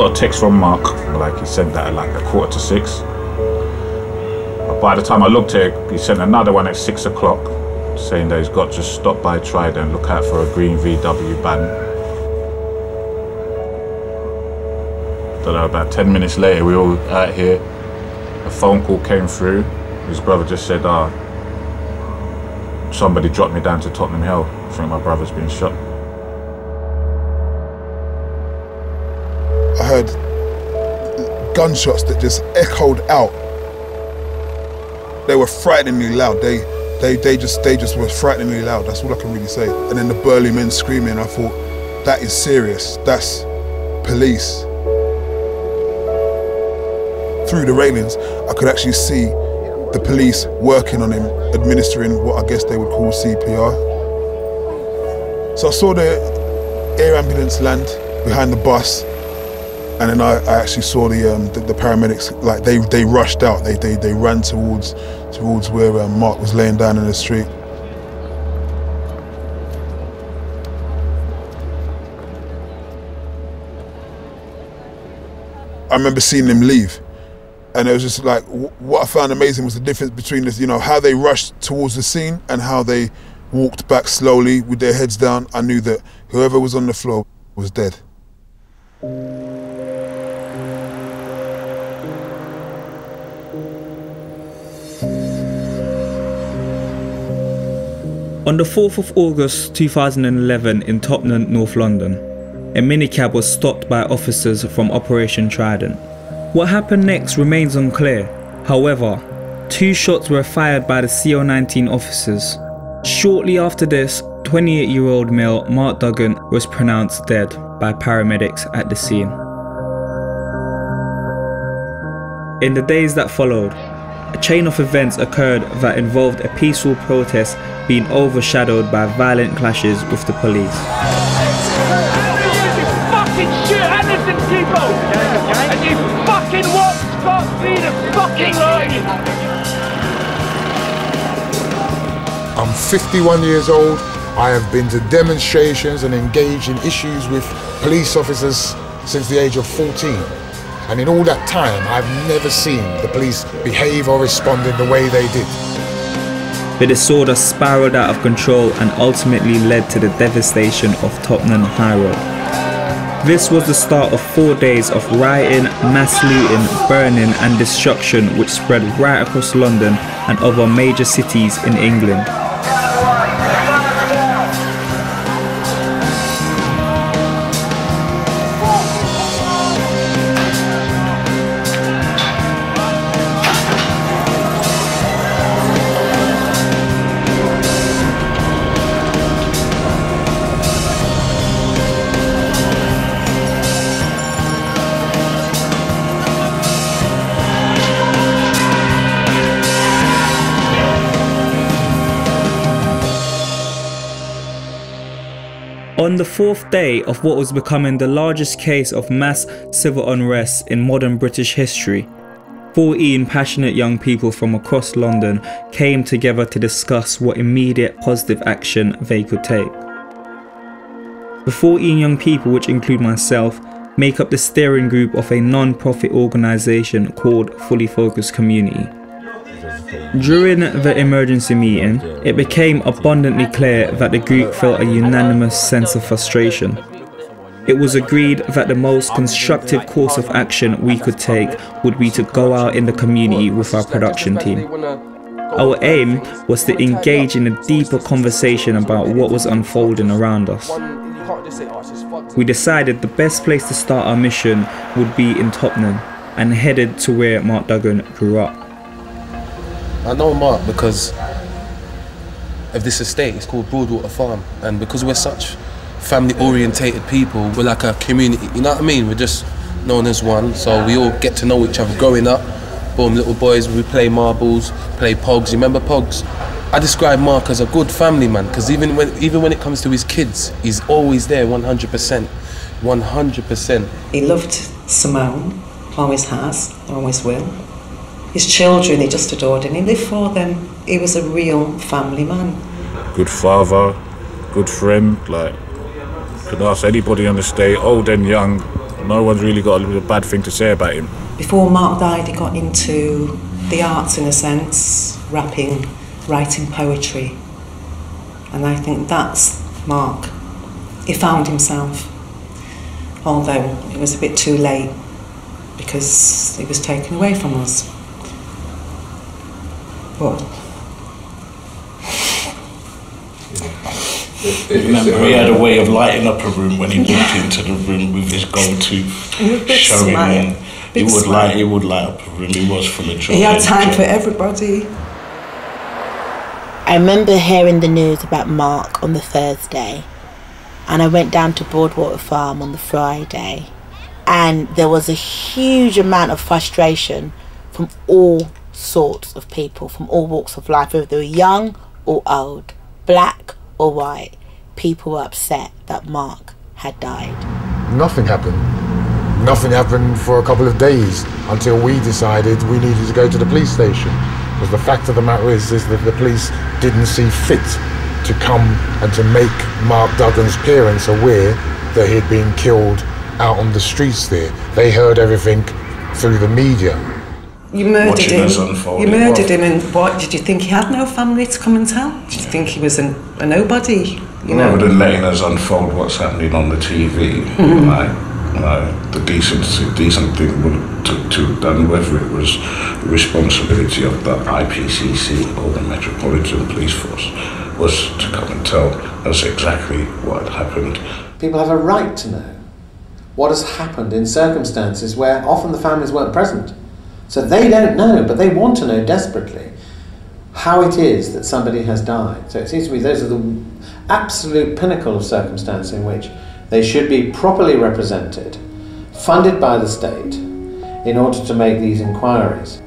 got a text from Mark, like he sent that at like 5:45. But by the time I looked at it, he sent another one at 6 o'clock, saying that he's got to stop by Trident, look out for a green VW van. Don't know, about 10 minutes later, we were all out here. A phone call came through. His brother just said, somebody dropped me down to Tottenham Hill. I think my brother's been shot. I heard gunshots that just echoed out. They were frighteningly loud. They just were frighteningly loud. That's all I can really say. And then the burly men screaming. I thought, that is serious. That's police. Through the railings, I could actually see the police working on him, administering what I guess they would call CPR. So I saw the air ambulance land behind the bus, and then I actually saw the paramedics, like they rushed out. They ran towards where Mark was laying down in the street. I remember seeing them leave. And it was just like, what I found amazing was the difference between this, how they rushed towards the scene and how they walked back slowly with their heads down. I knew that whoever was on the floor was dead. On the 4th of August 2011 in Tottenham, North London, a minicab was stopped by officers from Operation Trident. What happened next remains unclear. However, 2 shots were fired by the CO19 officers. Shortly after this, 28-year-old male Mark Duggan was pronounced dead by paramedics at the scene. In the days that followed, a chain of events occurred that involved a peaceful protest being overshadowed by violent clashes with the police. You fucking shoot innocent people! And you fucking walk Scott through the fucking line! I'm 51 years old. I have been to demonstrations and engaged in issues with police officers since the age of 14. And in all that time, I've never seen the police behave or respond in the way they did. The disorder spiraled out of control and ultimately led to the devastation of Tottenham High Road. This was the start of 4 days of rioting, mass looting, burning and destruction which spread right across London and other major cities in England. On the 4th day of what was becoming the largest case of mass civil unrest in modern British history, 14 passionate young people from across London came together to discuss what immediate positive action they could take. The 14 young people, which include myself, make up the steering group of a non-profit organisation called Fully Focused Community. During the emergency meeting, it became abundantly clear that the group felt a unanimous sense of frustration. It was agreed that the most constructive course of action we could take would be to go out in the community with our production team. Our aim was to engage in a deeper conversation about what was unfolding around us. We decided the best place to start our mission would be in Tottenham and headed to where Mark Duggan grew up. I know Mark because of this estate. It's called Broadwater Farm, and because we're such family-orientated people, we're like a community, you know what I mean? We're just known as one, so we all get to know each other growing up. Boom, little boys, we play marbles, play pogs. You remember pogs? I describe Mark as a good family man, because even when it comes to his kids, he's always there 100%. 100%. He loved Simone, always has, always will. His children, he just adored him. He lived for them. He was a real family man. Good father, good friend, like, could ask anybody on the estate, old and young, No one's really got a bad thing to say about him. Before Mark died, he got into the arts in a sense, rapping, writing poetry. And I think that's Mark. He found himself, although it was a bit too late because he was taken away from us. But remember, he had a way of lighting up a room when he walked into the room with his gold tooth showing, and he would light up a room. He was full of joy. He had time for everybody. I remember hearing the news about Mark on the Thursday, and I went down to Broadwater Farm on the Friday, and there was a huge amount of frustration from all sorts of people, from all walks of life, whether they were young or old, black or white. People were upset that Mark had died. Nothing happened. Nothing happened for a couple of days until we decided we needed to go to the police station. Because the fact of the matter is that the police didn't see fit to come and to make Mark Duggan's parents aware that he'd been killed out on the streets there. They heard everything through the media. You murdered him. You murdered him, and what? Did you think he had no family to come and tell? Did you think he was a nobody? Rather than letting us unfold what's happening on the TV, the decent thing to have done, whether it was the responsibility of the IPCC or the Metropolitan Police Force, was to come and tell us exactly what had happened. People have a right to know what has happened in circumstances where often the families weren't present. So they don't know, but they want to know desperately how it is that somebody has died. So it seems to me those are the absolute pinnacle of circumstance in which they should be properly represented, funded by the state, in order to make these inquiries.